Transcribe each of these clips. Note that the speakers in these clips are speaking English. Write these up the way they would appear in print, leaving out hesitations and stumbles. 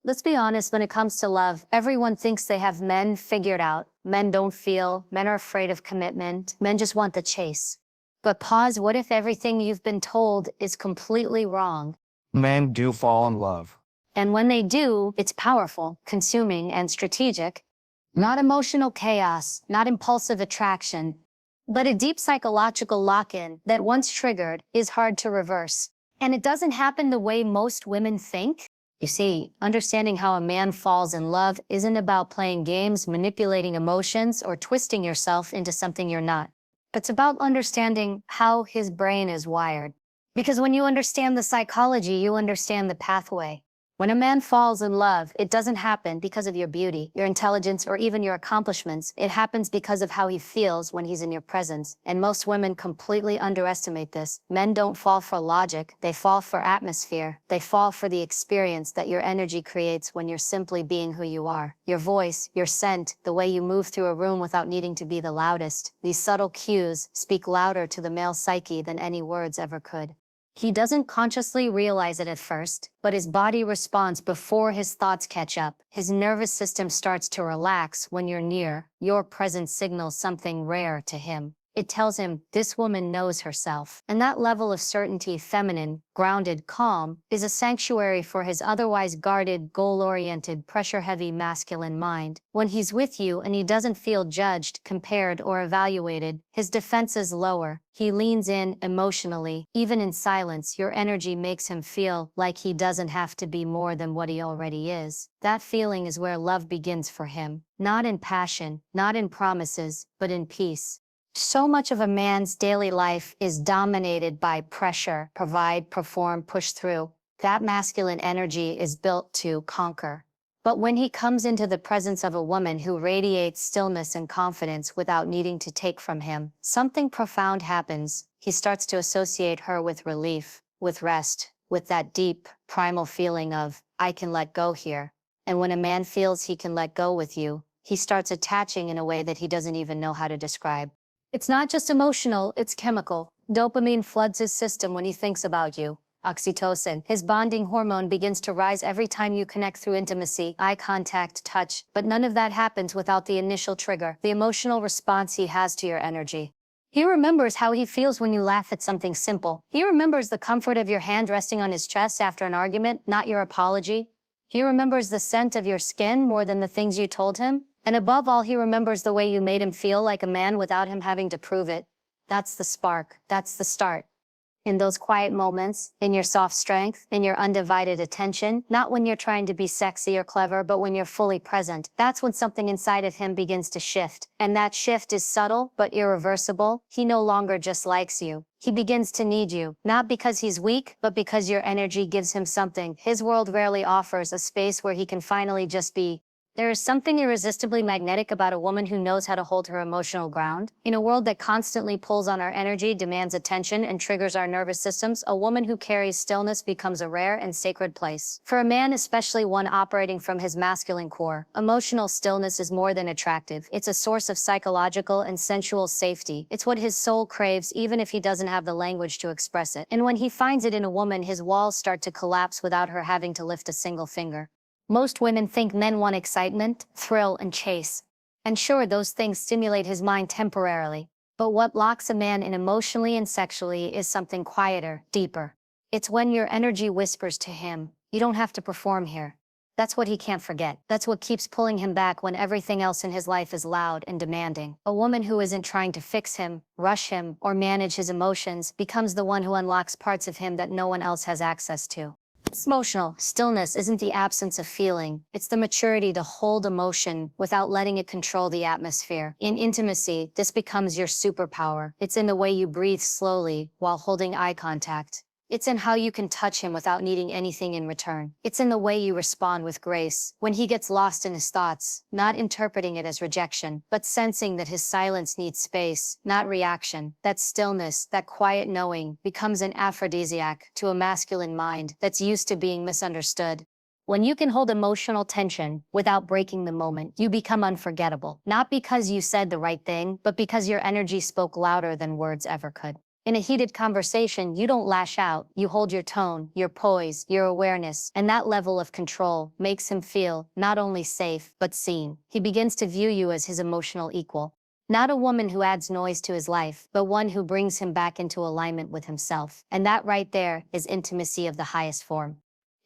Let's be honest, when it comes to love, everyone thinks they have men figured out. Men don't feel, men are afraid of commitment, men just want the chase. But pause, what if everything you've been told is completely wrong? Men do fall in love. And when they do, it's powerful, consuming, and strategic. Not emotional chaos, not impulsive attraction, but a deep psychological lock-in that once triggered is hard to reverse. And it doesn't happen the way most women think. You see, understanding how a man falls in love isn't about playing games, manipulating emotions, or twisting yourself into something you're not. It's about understanding how his brain is wired. Because when you understand the psychology, you understand the pathway. When a man falls in love, it doesn't happen because of your beauty, your intelligence, or even your accomplishments. It happens because of how he feels when he's in your presence. And most women completely underestimate this. Men don't fall for logic, they fall for atmosphere. They fall for the experience that your energy creates when you're simply being who you are. Your voice, your scent, the way you move through a room without needing to be the loudest. These subtle cues speak louder to the male psyche than any words ever could. He doesn't consciously realize it at first, but his body responds before his thoughts catch up. His nervous system starts to relax when you're near. Your presence signals something rare to him. It tells him this woman knows herself. And that level of certainty, feminine, grounded, calm, is a sanctuary for his otherwise guarded, goal-oriented, pressure-heavy masculine mind. When he's with you and he doesn't feel judged, compared, or evaluated, his defenses lower. He leans in emotionally. Even in silence, your energy makes him feel like he doesn't have to be more than what he already is. That feeling is where love begins for him. Not in passion, not in promises, but in peace. So much of a man's daily life is dominated by pressure, provide, perform, push through. That masculine energy is built to conquer. But when he comes into the presence of a woman who radiates stillness and confidence without needing to take from him, something profound happens. He starts to associate her with relief, with rest, with that deep, primal feeling of, I can let go here. And when a man feels he can let go with you, he starts attaching in a way that he doesn't even know how to describe. It's not just emotional, it's chemical. Dopamine floods his system when he thinks about you. Oxytocin, his bonding hormone, begins to rise every time you connect through intimacy, eye contact, touch. But none of that happens without the initial trigger, the emotional response he has to your energy. He remembers how he feels when you laugh at something simple. He remembers the comfort of your hand resting on his chest after an argument, not your apology. He remembers the scent of your skin more than the things you told him. And above all, he remembers the way you made him feel like a man without him having to prove it. That's the spark. That's the start. In those quiet moments, in your soft strength, in your undivided attention, not when you're trying to be sexy or clever, but when you're fully present, that's when something inside of him begins to shift. And that shift is subtle, but irreversible. He no longer just likes you. He begins to need you, not because he's weak, but because your energy gives him something his world rarely offers, a space where he can finally just be. There is something irresistibly magnetic about a woman who knows how to hold her emotional ground. In a world that constantly pulls on our energy, demands attention, and triggers our nervous systems, a woman who carries stillness becomes a rare and sacred place. For a man, especially one operating from his masculine core, emotional stillness is more than attractive. It's a source of psychological and sensual safety. It's what his soul craves, even if he doesn't have the language to express it. And when he finds it in a woman, his walls start to collapse without her having to lift a single finger. Most women think men want excitement, thrill, and chase. And sure, those things stimulate his mind temporarily. But what locks a man in emotionally and sexually is something quieter, deeper. It's when your energy whispers to him, you don't have to perform here. That's what he can't forget. That's what keeps pulling him back when everything else in his life is loud and demanding. A woman who isn't trying to fix him, rush him, or manage his emotions becomes the one who unlocks parts of him that no one else has access to. Emotional stillness isn't the absence of feeling, it's the maturity to hold emotion without letting it control the atmosphere. In intimacy, this becomes your superpower. It's in the way you breathe slowly while holding eye contact. It's in how you can touch him without needing anything in return. It's in the way you respond with grace when he gets lost in his thoughts, not interpreting it as rejection, but sensing that his silence needs space, not reaction. That stillness, that quiet knowing, becomes an aphrodisiac to a masculine mind that's used to being misunderstood. When you can hold emotional tension without breaking the moment, you become unforgettable. Not because you said the right thing, but because your energy spoke louder than words ever could. In a heated conversation, you don't lash out, you hold your tone, your poise, your awareness, and that level of control makes him feel not only safe, but seen. He begins to view you as his emotional equal. Not a woman who adds noise to his life, but one who brings him back into alignment with himself. And that right there is intimacy of the highest form.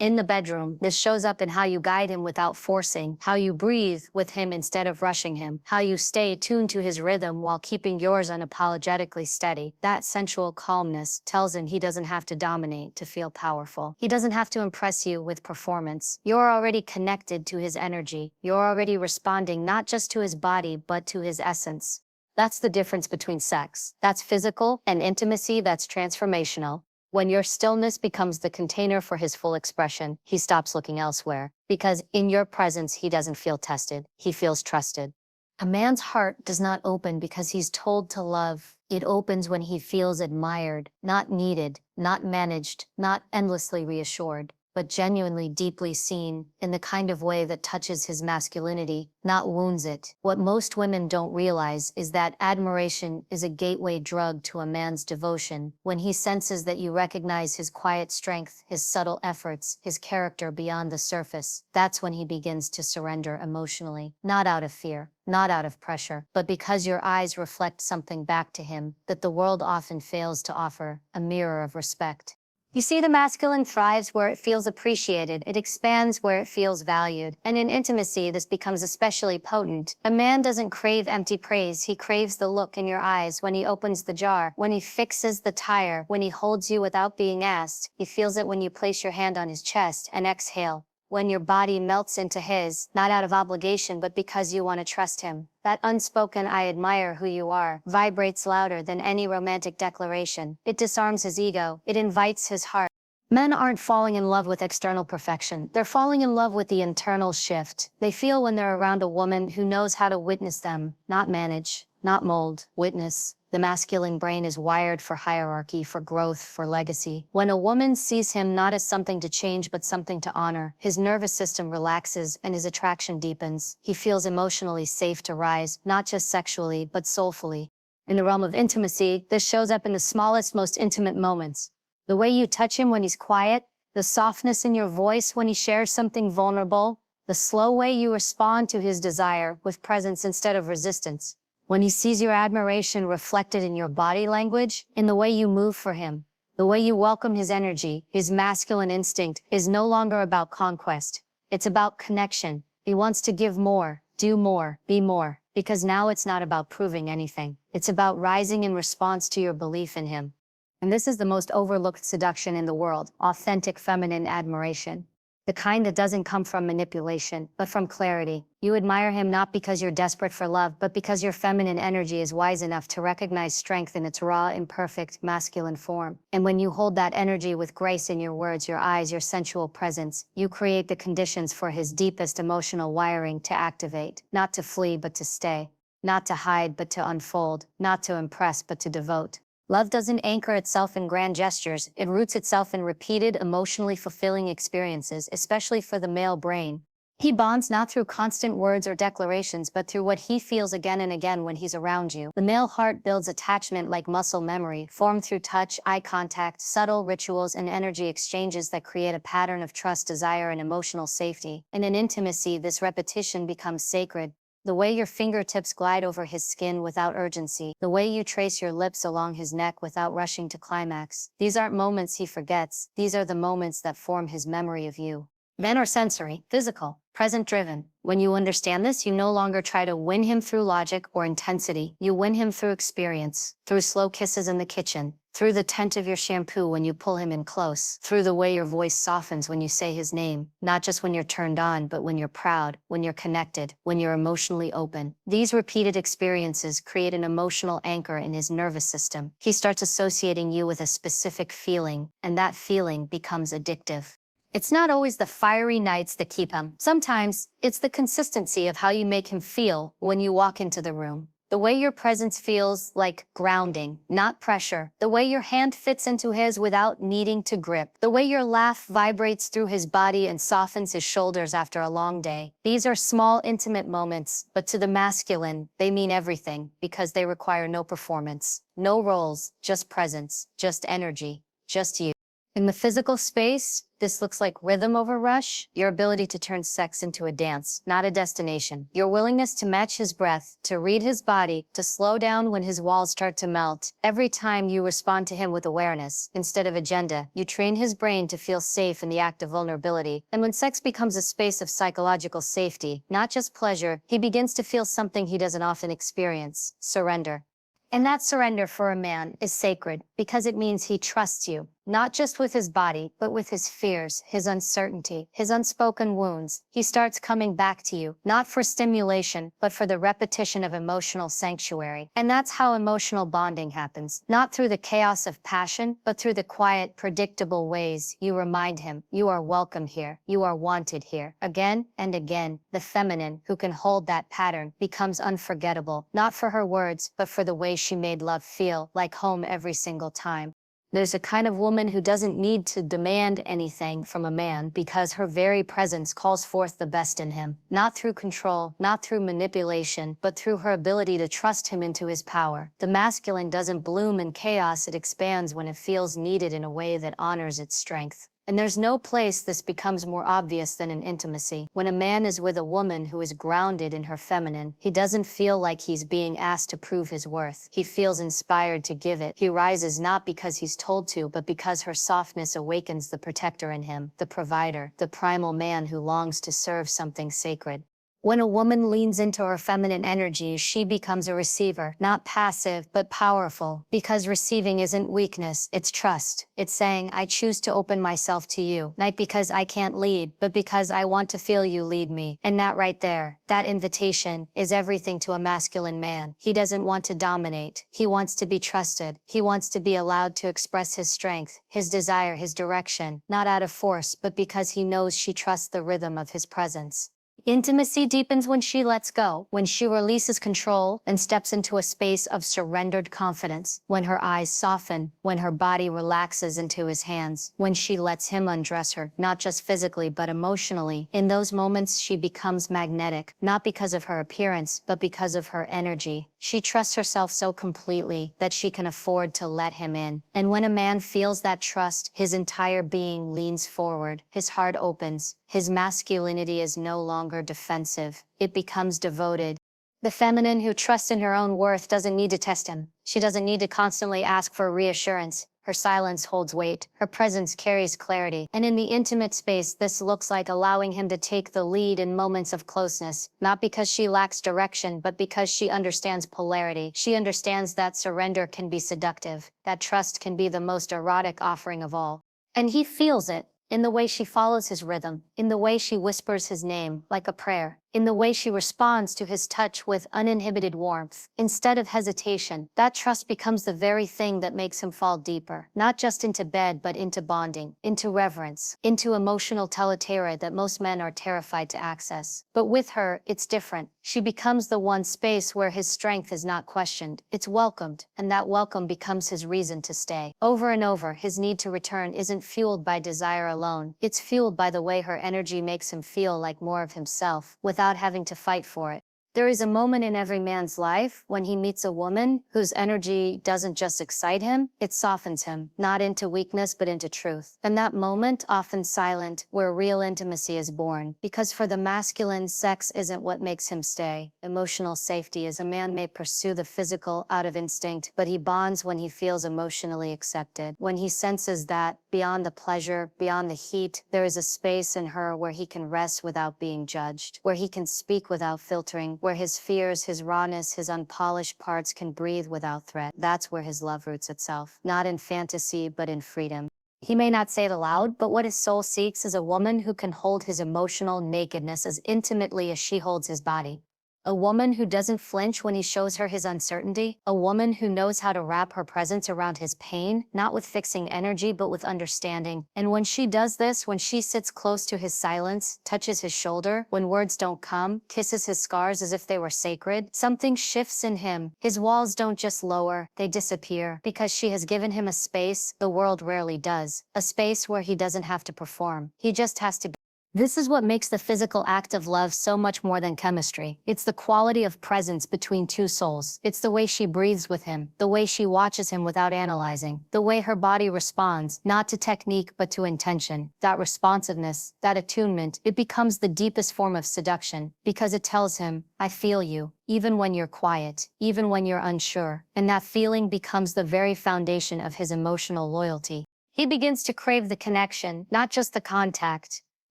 In the bedroom, this shows up in how you guide him without forcing, how you breathe with him instead of rushing him, how you stay tuned to his rhythm while keeping yours unapologetically steady. That sensual calmness tells him he doesn't have to dominate to feel powerful. He doesn't have to impress you with performance. You're already connected to his energy. You're already responding not just to his body, but to his essence. That's the difference between sex. That's physical, and intimacy that's transformational. When your stillness becomes the container for his full expression, he stops looking elsewhere. Because in your presence, he doesn't feel tested, he feels trusted. A man's heart does not open because he's told to love. It opens when he feels admired, not needed, not managed, not endlessly reassured, but genuinely deeply seen, in the kind of way that touches his masculinity, not wounds it. What most women don't realize is that admiration is a gateway drug to a man's devotion. When he senses that you recognize his quiet strength, his subtle efforts, his character beyond the surface, that's when he begins to surrender emotionally. Not out of fear, not out of pressure, but because your eyes reflect something back to him that the world often fails to offer, a mirror of respect. You see, the masculine thrives where it feels appreciated, it expands where it feels valued, and in intimacy this becomes especially potent. A man doesn't crave empty praise, he craves the look in your eyes when he opens the jar, when he fixes the tire, when he holds you without being asked. He feels it when you place your hand on his chest and exhale, when your body melts into his, not out of obligation but because you want to trust him. That unspoken "I admire who you are" vibrates louder than any romantic declaration. It disarms his ego, it invites his heart. Men aren't falling in love with external perfection, they're falling in love with the internal shift. They feel when they're around a woman who knows how to witness them, not manage, not mold, witness. The masculine brain is wired for hierarchy, for growth, for legacy. When a woman sees him not as something to change but something to honor, his nervous system relaxes and his attraction deepens. He feels emotionally safe to rise, not just sexually, but soulfully. In the realm of intimacy, this shows up in the smallest, most intimate moments. The way you touch him when he's quiet, the softness in your voice when he shares something vulnerable, the slow way you respond to his desire with presence instead of resistance. When he sees your admiration reflected in your body language, in the way you move for him, the way you welcome his energy, his masculine instinct is no longer about conquest. It's about connection. He wants to give more, do more, be more, because now it's not about proving anything. It's about rising in response to your belief in him. And this is the most overlooked seduction in the world, authentic feminine admiration. The kind that doesn't come from manipulation, but from clarity. You admire him not because you're desperate for love, but because your feminine energy is wise enough to recognize strength in its raw, imperfect, masculine form. And when you hold that energy with grace in your words, your eyes, your sensual presence, you create the conditions for his deepest emotional wiring to activate. Not to flee, but to stay. Not to hide, but to unfold. Not to impress, but to devote. Love doesn't anchor itself in grand gestures, it roots itself in repeated, emotionally fulfilling experiences, especially for the male brain. He bonds not through constant words or declarations, but through what he feels again and again when he's around you. The male heart builds attachment like muscle memory, formed through touch, eye contact, subtle rituals, and energy exchanges that create a pattern of trust, desire, and emotional safety. And in intimacy, this repetition becomes sacred. The way your fingertips glide over his skin without urgency, the way you trace your lips along his neck without rushing to climax. These aren't moments he forgets, these are the moments that form his memory of you. Men are sensory, physical, present-driven. When you understand this, you no longer try to win him through logic or intensity. You win him through experience, through slow kisses in the kitchen, through the scent of your shampoo when you pull him in close, through the way your voice softens when you say his name, not just when you're turned on, but when you're proud, when you're connected, when you're emotionally open. These repeated experiences create an emotional anchor in his nervous system. He starts associating you with a specific feeling, and that feeling becomes addictive. It's not always the fiery nights that keep him. Sometimes, it's the consistency of how you make him feel when you walk into the room. The way your presence feels like grounding, not pressure. The way your hand fits into his without needing to grip. The way your laugh vibrates through his body and softens his shoulders after a long day. These are small, intimate moments, but to the masculine, they mean everything because they require no performance, no roles, just presence, just energy, just you. In the physical space, this looks like rhythm over rush, your ability to turn sex into a dance, not a destination. Your willingness to match his breath, to read his body, to slow down when his walls start to melt. Every time you respond to him with awareness, instead of agenda, you train his brain to feel safe in the act of vulnerability. And when sex becomes a space of psychological safety, not just pleasure, he begins to feel something he doesn't often experience: surrender. And that surrender for a man is sacred because it means he trusts you, not just with his body, but with his fears, his uncertainty, his unspoken wounds. He starts coming back to you, not for stimulation, but for the repetition of emotional sanctuary. And that's how emotional bonding happens, not through the chaos of passion, but through the quiet, predictable ways you remind him, you are welcome here, you are wanted here. Again and again, the feminine, who can hold that pattern, becomes unforgettable, not for her words, but for the way she made love feel like home every single time. There's a kind of woman who doesn't need to demand anything from a man because her very presence calls forth the best in him, not through control, not through manipulation, but through her ability to trust him into his power. The masculine doesn't bloom in chaos, it expands when it feels needed in a way that honors its strength. And there's no place this becomes more obvious than in intimacy. When a man is with a woman who is grounded in her feminine, he doesn't feel like he's being asked to prove his worth. He feels inspired to give it. He rises not because he's told to, but because her softness awakens the protector in him, the provider, the primal man who longs to serve something sacred. When a woman leans into her feminine energy, she becomes a receiver, not passive, but powerful. Because receiving isn't weakness, it's trust. It's saying, I choose to open myself to you, not because I can't lead, but because I want to feel you lead me. And that right there, that invitation, is everything to a masculine man. He doesn't want to dominate. He wants to be trusted. He wants to be allowed to express his strength, his desire, his direction, not out of force, but because he knows she trusts the rhythm of his presence. Intimacy deepens when she lets go, when she releases control and steps into a space of surrendered confidence, when her eyes soften, when her body relaxes into his hands, when she lets him undress her, not just physically but emotionally. In those moments, she becomes magnetic, not because of her appearance, but because of her energy. She trusts herself so completely that she can afford to let him in. And when a man feels that trust, his entire being leans forward, his heart opens, his masculinity is no longer defensive, it becomes devoted. The feminine who trusts in her own worth doesn't need to test him. She doesn't need to constantly ask for reassurance. Her silence holds weight. Her presence carries clarity. And in the intimate space, this looks like allowing him to take the lead in moments of closeness, not because she lacks direction, but because she understands polarity. She understands that surrender can be seductive, that trust can be the most erotic offering of all. And he feels it. In the way she follows his rhythm, in the way she whispers his name like a prayer, in the way she responds to his touch with uninhibited warmth. Instead of hesitation, that trust becomes the very thing that makes him fall deeper, not just into bed, but into bonding, into reverence, into emotional territory that most men are terrified to access. But with her, it's different. She becomes the one space where his strength is not questioned, it's welcomed, and that welcome becomes his reason to stay. Over and over, his need to return isn't fueled by desire alone, it's fueled by the way her energy makes him feel like more of himself, without having to fight for it. There is a moment in every man's life when he meets a woman whose energy doesn't just excite him, it softens him, not into weakness but into truth. And that moment, often silent, where real intimacy is born. Because for the masculine, sex isn't what makes him stay. Emotional safety is a man may pursue the physical out of instinct, but he bonds when he feels emotionally accepted. When he senses that, beyond the pleasure, beyond the heat, there is a space in her where he can rest without being judged, where he can speak without filtering, where his fears, his rawness, his unpolished parts can breathe without threat. That's where his love roots itself, not in fantasy, but in freedom. He may not say it aloud, but what his soul seeks is a woman who can hold his emotional nakedness as intimately as she holds his body. A woman who doesn't flinch when he shows her his uncertainty. A woman who knows how to wrap her presence around his pain, not with fixing energy but with understanding. And when she does this, when she sits close to his silence, touches his shoulder, when words don't come, kisses his scars as if they were sacred, something shifts in him. His walls don't just lower, they disappear, because she has given him a space the world rarely does. A space where he doesn't have to perform. He just has to be. This is what makes the physical act of love so much more than chemistry. It's the quality of presence between two souls. It's the way she breathes with him, the way she watches him without analyzing, the way her body responds, not to technique but to intention. That responsiveness, that attunement, it becomes the deepest form of seduction, because it tells him, I feel you, even when you're quiet, even when you're unsure. And that feeling becomes the very foundation of his emotional loyalty. He begins to crave the connection, not just the contact.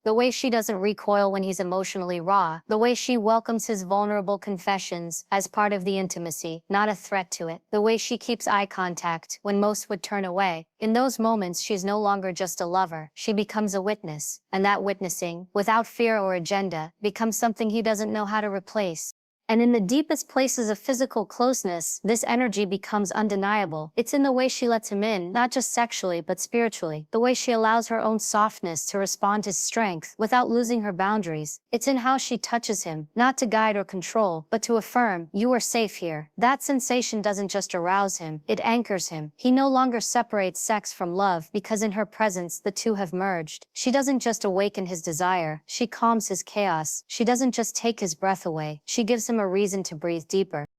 The way she doesn't recoil when he's emotionally raw, the way she welcomes his vulnerable confessions as part of the intimacy, not a threat to it, the way she keeps eye contact when most would turn away. In those moments, she's no longer just a lover, she becomes a witness, and that witnessing, without fear or agenda, becomes something he doesn't know how to replace. And in the deepest places of physical closeness, this energy becomes undeniable. It's in the way she lets him in, not just sexually, but spiritually. The way she allows her own softness to respond to his strength without losing her boundaries. It's in how she touches him, not to guide or control, but to affirm, you are safe here. That sensation doesn't just arouse him, it anchors him. He no longer separates sex from love, because in her presence, the two have merged. She doesn't just awaken his desire, she calms his chaos. She doesn't just take his breath away, she gives him a reason to breathe deeper.